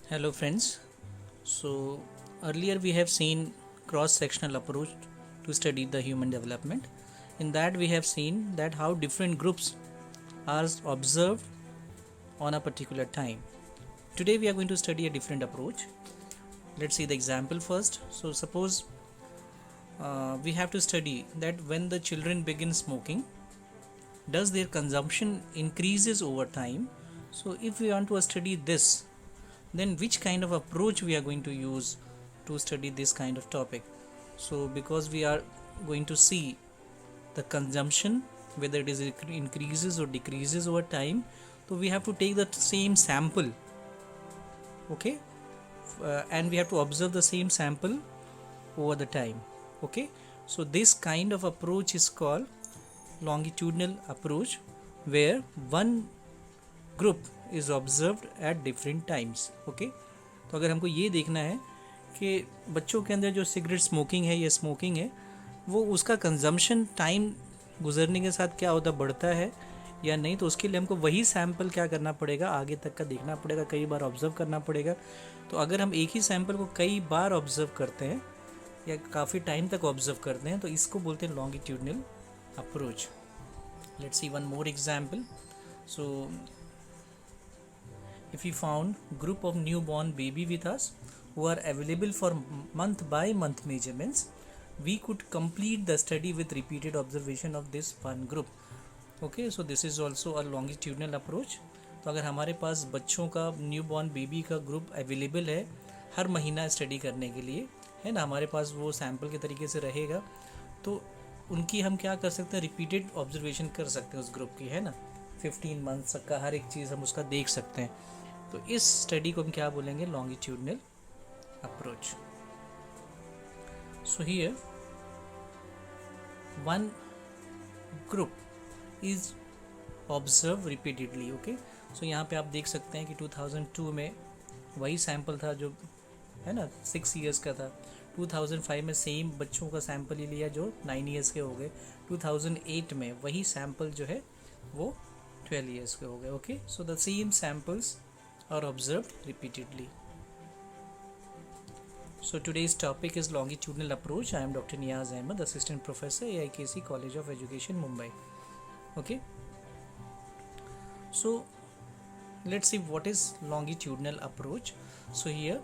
Hello friends. So earlier we have seen cross-sectional approach to study the human development. In that we have seen that how different groups are observed on a particular time. Today we are going to study a different approach. Let's see the example first. So suppose we have to study that when the children begin smoking, does their consumption increases over time? So if we want to study this, then which kind of approach we are going to use to study this kind of topic? So because we are going to see the consumption, whether it is increases or decreases over time, so we have to take the same sample, okay, and we have to observe the same sample over the time, okay. So this kind of approach is called longitudinal approach, where one group is observed at different times, okay. तो अगर हमको ये देखना है कि बच्चों के अंदर जो सिगरेट स्मोकिंग है या स्मोकिंग है वो उसका कंजम्पशन टाइम गुजरने के साथ क्या होता बढ़ता है या नहीं, तो उसके लिए हमको वही सैंपल क्या करना पड़ेगा, आगे तक का देखना पड़ेगा, कई बार ऑब्जर्व करना पड़ेगा। तो अगर हम एक ही सैंपल को कई बार ऑब्जर्व करते हैं या काफ़ी टाइम तक ऑब्जर्व करते हैं तो इसको बोलते हैं longitudinal approach. Let's see one more example. So if we found group of newborn baby with us who are available for month by month measurements, we could complete the study with repeated observation of this one group. Okay, so this is also a longitudinal approach. तो अगर हमारे पास बच्चों का newborn baby का group available है हर महीना study करने के लिए, है ना, हमारे पास वो सैम्पल के तरीके से रहेगा, तो उनकी हम क्या कर सकते हैं, रिपीटेड ऑब्जर्वेशन कर सकते हैं उस ग्रुप की, है ना, 15 मंथ्स का हर एक चीज़ हम उसका देख सकते हैं। तो इस स्टडी को हम क्या बोलेंगे, longitudinal approach. So here one group is observe repeatedly, okay. सो यहाँ पे आप देख सकते हैं कि 2002 में वही सैंपल था जो, है ना, 6 इयर्स का था। 2005 में सेम बच्चों का सैंपल ही लिया जो 9 इयर्स के हो गए। 2008 में वही सैंपल जो है वो 12 इयर्स के हो गए, okay. So the same samples are observed repeatedly. So today's topic is longitudinal approach. I am Dr. Niyaz Ahmed, Assistant Professor, AIKC College of Education, Mumbai. Okay. So let's see what is longitudinal approach. So here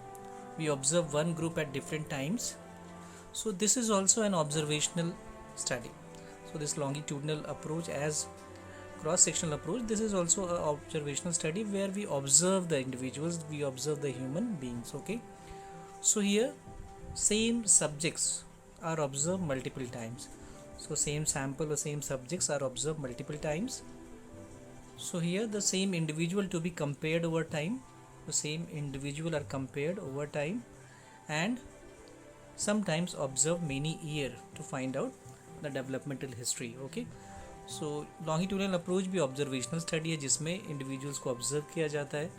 we observe one group at different times. So this is also an observational study. So this longitudinal approach as cross-sectional approach, this is also an observational study where we observe the individuals, we observe the human beings, okay. So here same subjects are observed multiple times, so same sample or same subjects are observed multiple times. So here the same individual to be compared over time, the same individual are compared over time and sometimes observe many years to find out the developmental history, okay. So longitudinal approach भी observational study है जिसमें individuals को observe किया जाता है।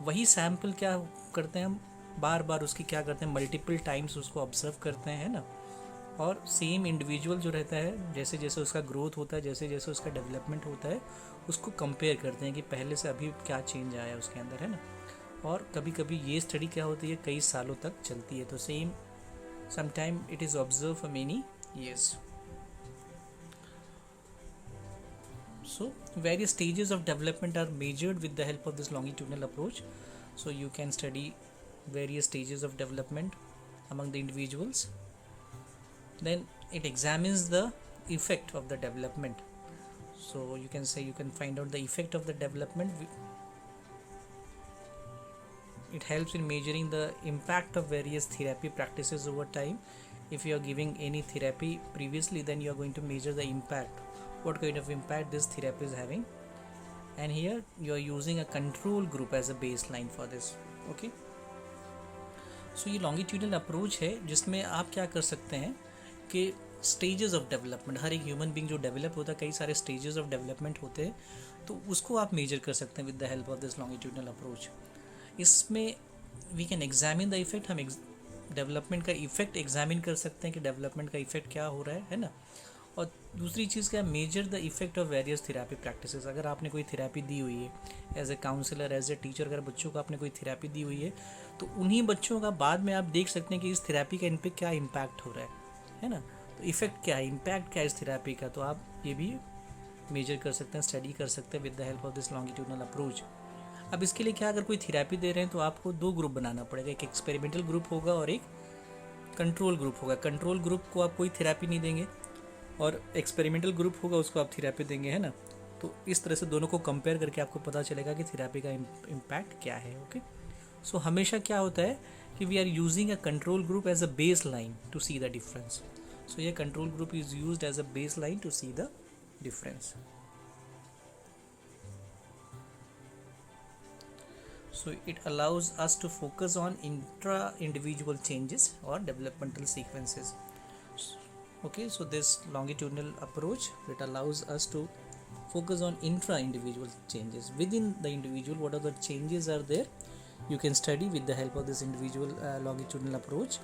वही sample क्या करते हैं हम, बार बार उसकी क्या करते हैं, मल्टीपल टाइम्स उसको ऑब्जर्व करते हैं, है ना, और सेम इंडिविजुअल जो रहता है जैसे जैसे उसका ग्रोथ होता है, जैसे जैसे उसका डेवलपमेंट होता है, उसको कंपेयर करते हैं कि पहले से अभी क्या चेंज आया है उसके अंदर, है ना। और कभी कभी ये स्टडी क्या होती है, कई सालों तक चलती है, तो same sometime it is observe for many years. So various stages of development are measured with the help of this longitudinal approach. So you can study various stages of development among the individuals. Then it examines the effect of the development. So you can say, you can find out the effect of the development. It helps in measuring the impact of various therapy practices over time. If you are giving any therapy previously, then you are going to measure the impact, what kind of impact this therapy is having, and here you are using a control group as a baseline for this, okay. So ये longitudinal approach है जिसमें आप क्या कर सकते हैं कि stages of development, हर एक human being जो develop होता है, कई सारे stages of development होते हैं, तो उसको आप measure कर सकते हैं with the help of this longitudinal approach. इसमें we can examine the effect, हम डेवलपमेंट का इफेक्ट एग्जामिन कर सकते हैं कि डेवलपमेंट का इफेक्ट क्या हो रहा है ना, और दूसरी चीज़ क्या है, measure the effect of various therapy practices. अगर आपने कोई थेरेपी दी हुई है as a counsellor, as a teacher, अगर बच्चों को आपने कोई थेरेपी दी हुई है तो उन्हीं बच्चों का बाद में आप देख सकते हैं कि इस थेरेपी का इन पे क्या इम्पैक्ट हो रहा है ना। तो इफेक्ट क्या है, इम्पैक्ट क्या है इस थेरेपी का, तो आप ये भी मेजर कर सकते हैं, स्टडी कर सकते हैं with the help of this longitudinal approach. अब इसके लिए क्या, अगर कोई थेरेपी दे रहे हैं तो आपको 2 ग्रुप बनाना पड़ेगा, एक एक्सपेरिमेंटल ग्रुप होगा और एक कंट्रोल ग्रुप होगा। कंट्रोल ग्रुप को आप कोई थेरेपी नहीं देंगे और एक्सपेरिमेंटल ग्रुप होगा उसको आप थेरेपी देंगे, है ना। तो इस तरह से दोनों को कंपेयर करके आपको पता चलेगा कि थेरेपी का इम्पैक्ट क्या है। ओके, सो हमेशा क्या होता है कि we are using a control group as a base line to see the difference. So ये control group is used as a base line to see the difference. So it allows us to focus on intra-individual changes or developmental sequences. Okay, so this longitudinal approach, it allows us to focus on intra-individual changes within the individual. What are the changes are there, you can study with the help of this individual longitudinal approach,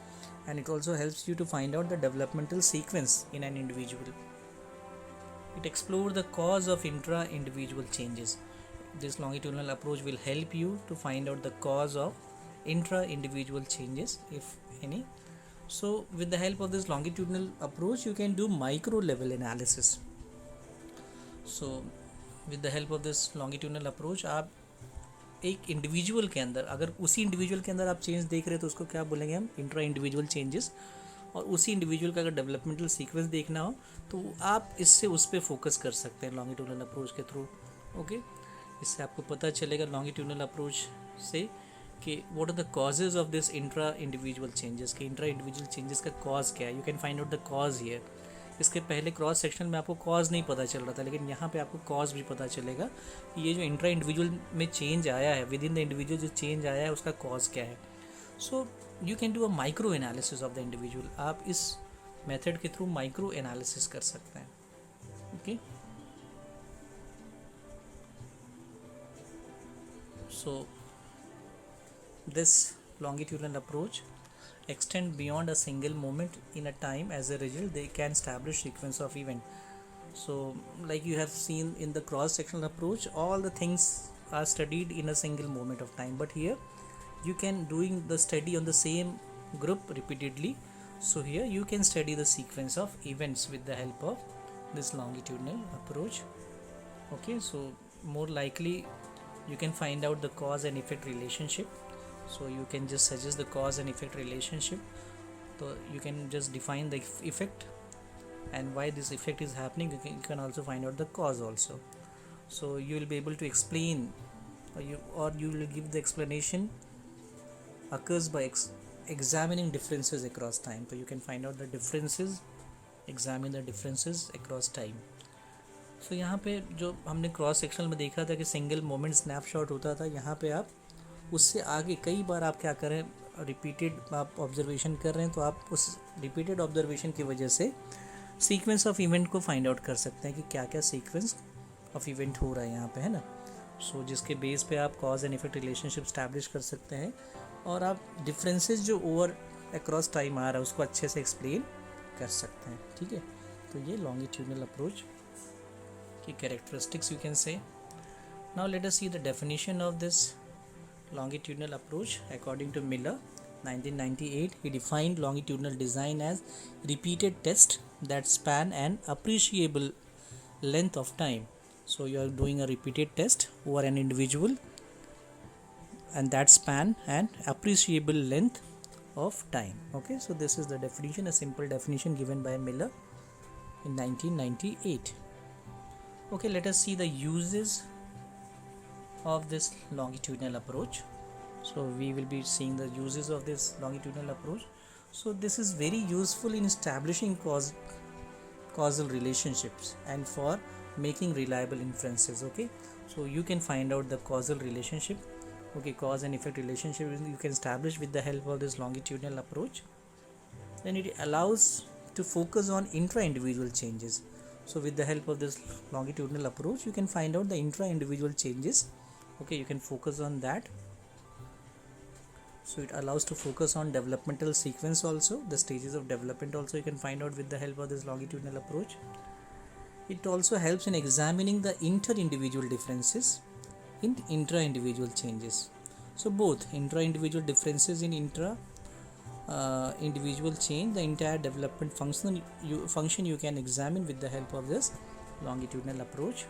and it also helps you to find out the developmental sequence in an individual. It explores the cause of intra-individual changes. This longitudinal approach will help you to find out the cause of intra-individual changes, if any. So with the help of this longitudinal approach you can do micro level analysis. So with the help of this longitudinal approach आप एक individual के अंदर, अगर उसी individual के अंदर आप change देख रहे हैं तो उसको क्या बोलेंगे हम, इंट्रा इंडिविजुअल चेंजेस। और उसी इंडिविजुअल का अगर डेवलपमेंटल सीक्वेंस देखना हो तो आप इससे उस पर फोकस कर सकते हैं लॉन्गिट्यूडनल अप्रोच के थ्रू। ओके, इससे आपको पता चलेगा लॉन्गिट्यूडनल अप्रोच से कि what are the causes of this intra individual changes, कि इंट्रा इंडिविजुअल चेंजेस का कॉज क्या है। You can find out the cause here. इसके पहले क्रॉस सेक्शन में आपको कॉज नहीं पता चल रहा था, लेकिन यहाँ पे आपको कॉज भी पता चलेगा कि ये जो इंट्रा इंडिविजुअल में चेंज आया है, विद इन द इंडिविजुअल जो चेंज आया है उसका कॉज क्या है। So you can do a micro analysis of the individual. आप इस मेथड के थ्रू माइक्रो एनालिसिस कर सकते हैं। Okay, so this longitudinal approach extend beyond a single moment in a time. As a result, they can establish sequence of event. So like you have seen in the cross sectional approach, all the things are studied in a single moment of time, but here you can doing the study on the same group repeatedly. So here you can study the sequence of events with the help of this longitudinal approach. Okay, so more likely you can find out the cause and effect relationship. So you can just suggest the cause and effect relationship. So you can just define the effect and why this effect is happening. You can also find out the cause also. So you will be able to explain, or you will give the explanation occurs by examining differences across time. So you can find out the differences, examine the differences across time. So यहाँ पे जो हमने cross sectional में देखा था कि single moment snapshot होता था, यहाँ पे आप उससे आगे कई बार आप क्या करें, रिपीटेड आप ऑब्जर्वेशन कर रहे हैं तो आप उस रिपीटेड ऑब्जर्वेशन की वजह से सीक्वेंस ऑफ इवेंट को फाइंड आउट कर सकते हैं कि क्या क्या सीक्वेंस ऑफ इवेंट हो रहा है यहाँ पे, है ना। सो जिसके बेस पे आप cause and effect relationship establish कर सकते हैं और आप डिफरेंसेस जो ओवर अक्रॉस टाइम आ रहा है उसको अच्छे से एक्सप्लेन कर सकते हैं। ठीक है, तो ये लॉन्गिट्यूडनल अप्रोच की characteristics you can say. Now let us see the definition of this longitudinal approach. According to Miller 1998, he defined longitudinal design as repeated tests that span an appreciable length of time. So you are doing a repeated test over an individual and that span an appreciable length of time. Okay, so this is the definition, a simple definition given by Miller in 1998. Okay, let us see the uses of this longitudinal approach. So we will be seeing the uses of this longitudinal approach. So this is very useful in establishing causal relationships and for making reliable inferences. Okay, so you can find out the causal relationship. Okay, cause and effect relationship you can establish with the help of this longitudinal approach. Then it allows to focus on intra-individual changes. So with the help of this longitudinal approach you can find out the intra-individual changes. Okay, you can focus on that. So it allows to focus on developmental sequence also, the stages of development also you can find out with the help of this longitudinal approach. It also helps in examining the inter-individual differences in intra-individual changes. So both intra-individual differences in individual change, the entire development function you can examine with the help of this longitudinal approach.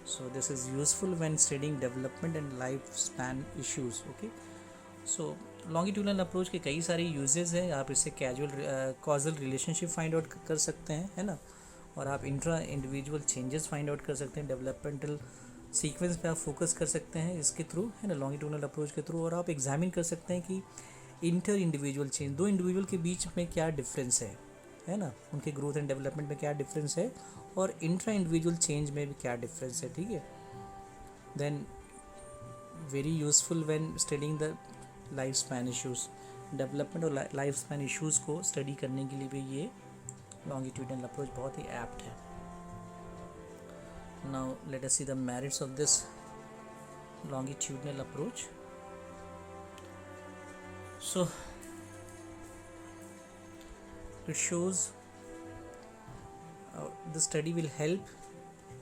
So this is useful when studying development and lifespan issues. Okay, so longitudinal approach के कई सारे uses हैं. आप इससे casual causal relationship find out कर सकते हैं, है ना, और आप intra individual changes find out कर सकते हैं. डेवलपमेंटल सीक्वेंस पे आप फोकस कर सकते हैं इसके थ्रू, है ना, लॉन्गिट्यूडनल अप्रोच के थ्रू. और आप एग्जामिन कर सकते हैं कि इंटर इंडिविजुअल चेंज, दो इंडिविजुअल के बीच में क्या डिफरेंस है ना, उनके ग्रोथ एंड डेवलपमेंट में क्या डिफरेंस है, और इंट्रा इंडिविजुअल चेंज में भी क्या डिफरेंस है. ठीक है, then very useful when studying the life span issues. Development और लाइफ स्पैन इशूज़ को स्टडी करने के लिए भी ये लॉन्गिट्यूडनल अप्रोच बहुत ही एप्ट है. Now let us see the merits of this longitudinal approach. So it shows the study will help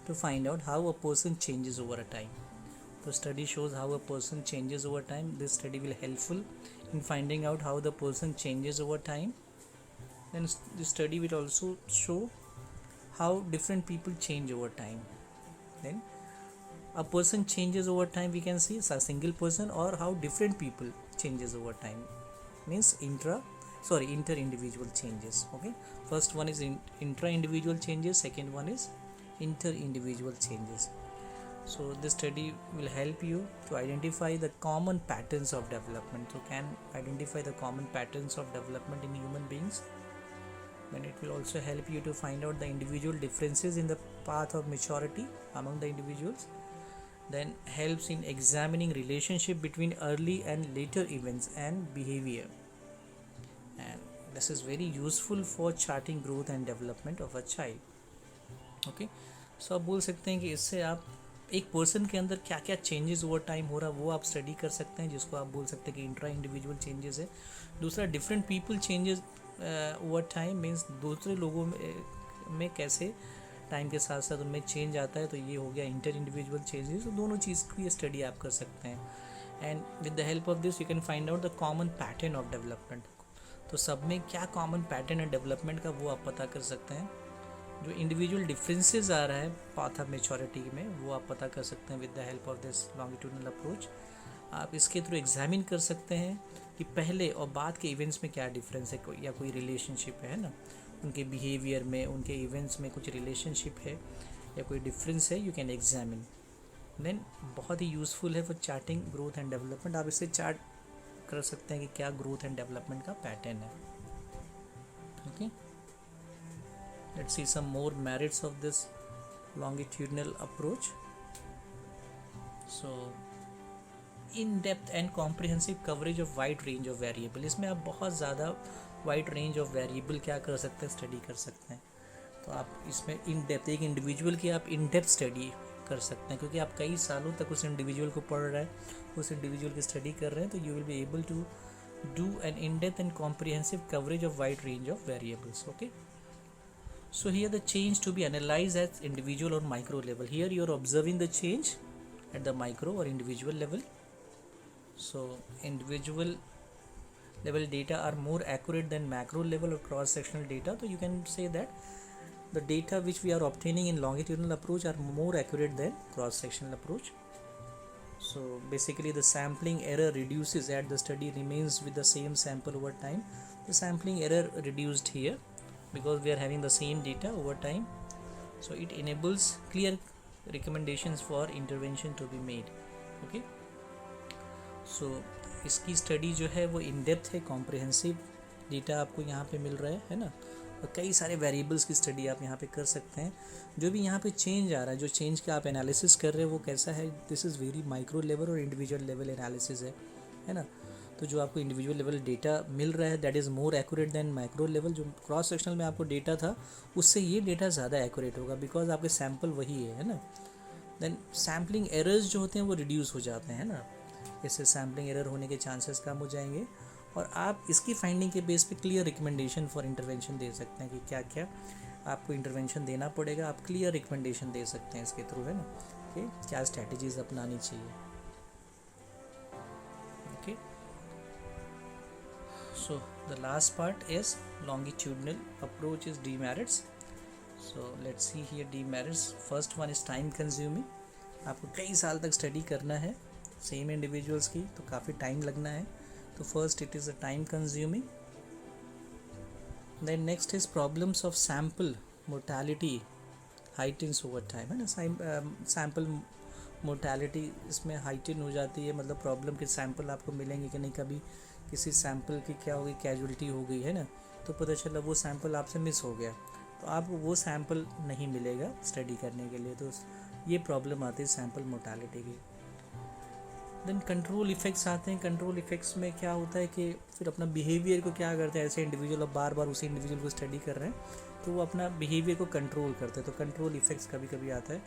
to find out how a person changes over a time. The study shows how a person changes over time. This study will helpful in finding out how the person changes over time. Then the study will also show how different people change over time. Then a person changes over time, we can see a single person, or how different people changes over time, means inter individual changes. Okay, first one is intra individual changes, second one is inter individual changes. So this study will help you to identify the common patterns of development. So can identify the common patterns of development in human beings. Then it will also help you to find out the individual differences in the path of maturity among the individuals. Then helps in examining relationship between early and later events and behavior. And this is very useful for charting growth and development of a child. Okay, so आप बोल सकते हैं कि इससे आप एक person के अंदर क्या क्या चेंजेस ओवर टाइम हो रहा है वो आप स्टडी कर सकते हैं, जिसको आप बोल सकते हैं कि इंट्रा इंडिविजुअल चेंजेस है. दूसरा different people changes over time, means दूसरे लोगों में कैसे टाइम के साथ साथ उनमें चेंज आता है, तो ये हो गया इंटर इंडिविजुअल चेंजेस. तो दोनों चीज़ की स्टडी आप कर सकते हैं. And with the help of this you can find out the common pattern of development. तो सब में क्या कॉमन पैटर्न है डेवलपमेंट का वो आप पता कर सकते हैं. जो इंडिविजुअल डिफरेंसेस आ रहा है पाथ ऑफ मेच्योरिटी में वो आप पता कर सकते हैं with the help of this longitudinal approach. आप इसके थ्रू एग्जामिन कर सकते हैं कि पहले और बाद के इवेंट्स में क्या डिफरेंस है, या कोई रिलेशनशिप है ना, उनके बिहेवियर में, उनके इवेंट्स में कुछ रिलेशनशिप है या कोई डिफरेंस है, यू कैन एग्जामिन. देन बहुत ही यूज़फुल है for charting growth and development. आप इससे चार्ट कर सकते हैं कि क्या ग्रोथ एंड डेवलपमेंट का पैटर्न है. Okay, let's see some more merits of this longitudinal approach. So in depth and comprehensive coverage of wide range of variable. इसमें आप बहुत ज़्यादा वाइड रेंज ऑफ वेरिएबल क्या कर सकते हैं, स्टडी कर सकते हैं. तो आप इसमें इन डेप्थ, एक इंडिविजुअल की आप इन डेप्थ स्टडी कर सकते हैं, क्योंकि आप कई सालों तक उस इंडिविजुअल को पढ़ रहे हैं, उस इंडिविजुअल की स्टडी कर रहे हैं, तो you will be able to do an in depth and comprehensive coverage of wide range of variables. Okay, so here the change to be analyzed at individual or micro level. Here you are observing the change at the micro or individual level. So individual level data are more accurate than macro level or cross sectional data. So you can say that the data which we are obtaining in longitudinal approach are more accurate than cross sectional approach. So basically the sampling error reduces as the study remains with the same sample over time. The sampling error reduced here because we are having the same data over time, so it enables clear recommendations for intervention to be made. Okay, so इसकी study जो है वो in depth है, comprehensive data आपको यहाँ पे मिल रहा है ना, और कई सारे वेरिएबल्स की स्टडी आप यहाँ पे कर सकते हैं. जो भी यहाँ पे चेंज आ रहा है, जो चेंज का आप एनालिसिस कर रहे हैं वो कैसा है, this is very micro level और इंडिविजुअल लेवल एनालिसिस है ना. तो जो आपको इंडिविजुअल लेवल डेटा मिल रहा है that is more accurate then micro level. जो क्रॉस सेक्शनल में आपको डेटा था उससे ये डेटा ज़्यादा एक्यूरेट होगा, बिकॉज आपके सैम्पल वही है ना. देन सैम्पलिंग एरर्स जो होते हैं वो रिड्यूस हो जाते हैं ना. इससे सैम्पलिंग एरर होने के चांसेस कम हो जाएंगे और आप इसकी फाइंडिंग के बेस पे क्लियर रिकमेंडेशन फॉर इंटरवेंशन दे सकते हैं कि क्या क्या आपको इंटरवेंशन देना पड़ेगा। आप क्लियर रिकमेंडेशन दे सकते हैं इसके थ्रू, है ना, कि क्या स्ट्रैटेजीज अपनानी चाहिए। Okay, so the last part is longitudinal approach is demerits. So let's see here demerits. First one is time consuming. आपको कई साल तक स्टडी करना है सेम इंडिविजुअल्स की, तो काफ़ी टाइम लगना है, तो first it is a time consuming. Then next is problems of sample mortality heightens over time, है ना, सैम्पल मोर्टैलिटी इसमें हाइटन हो जाती है, मतलब प्रॉब्लम के सैम्पल आपको मिलेंगे कि नहीं, कभी किसी सैम्पल की क्या होगी, कैजुअलिटी हो गई, है ना, तो पता चला वो सैम्पल आपसे मिस हो गया, तो आपको वो सैम्पल नहीं मिलेगा स्टडी करने के लिए, तो ये प्रॉब्लम आती है सैम्पल मोर्टैलिटी की। देन कंट्रोल इफेक्ट्स आते हैं। कंट्रोल इफेक्ट्स में क्या होता है कि फिर अपना बिहेवियर को क्या करते हैं, ऐसे इंडिविजुअल अब बार बार उसी इंडिविजुअल को स्टडी कर रहे हैं तो वो अपना बिहेवियर को कंट्रोल करते हैं, तो कंट्रोल इफेक्ट्स कभी कभी आता है।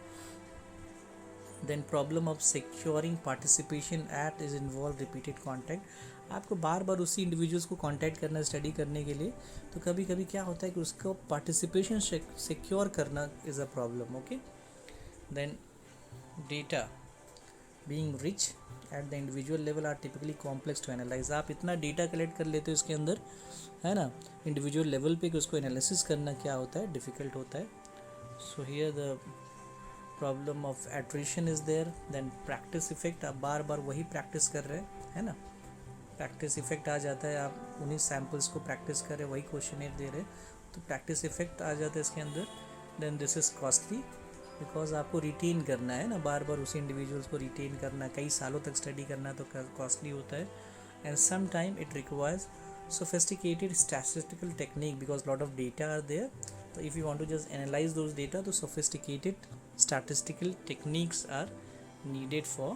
Then problem of securing participation at is involve repeated contact. आपको बार बार उसी इंडिविजुअल्स को कॉन्टैक्ट करना स्टडी करने के लिए, तो कभी कभी क्या होता है कि उसको पार्टिसिपेशन सिक्योर करना is a problem. Okay, then data being rich at the individual level are typically complex to analyse. आप इतना डेटा कलेक्ट कर लेते हो इसके अंदर, है ना, इंडिविजुअल लेवल पे कि उसको एनालिसिस करना क्या होता है, डिफ़िकल्ट होता है। So here the problem of attrition is there. Then practice effect, आप बार बार वही प्रैक्टिस कर रहे हैं, है ना, प्रैक्टिस इफेक्ट आ जाता है, आप उन्हीं सैम्पल्स को प्रैक्टिस कर रहे हैं, वही क्वेश्चन दे रहे हैं, तो प्रैक्टिस इफेक्ट आ जाता है इसके अंदर। Then this is costly because आपको रिटेन करना है ना, बार बार उसी इंडिविजुअल्स को रिटेन करना, कई सालों तक स्टडी करना, तो कॉस्टली होता है। And some time it requires sophisticated statistical technique because lot of data are there, so if you want to just analyze those data, तो sophisticated statistical techniques are needed for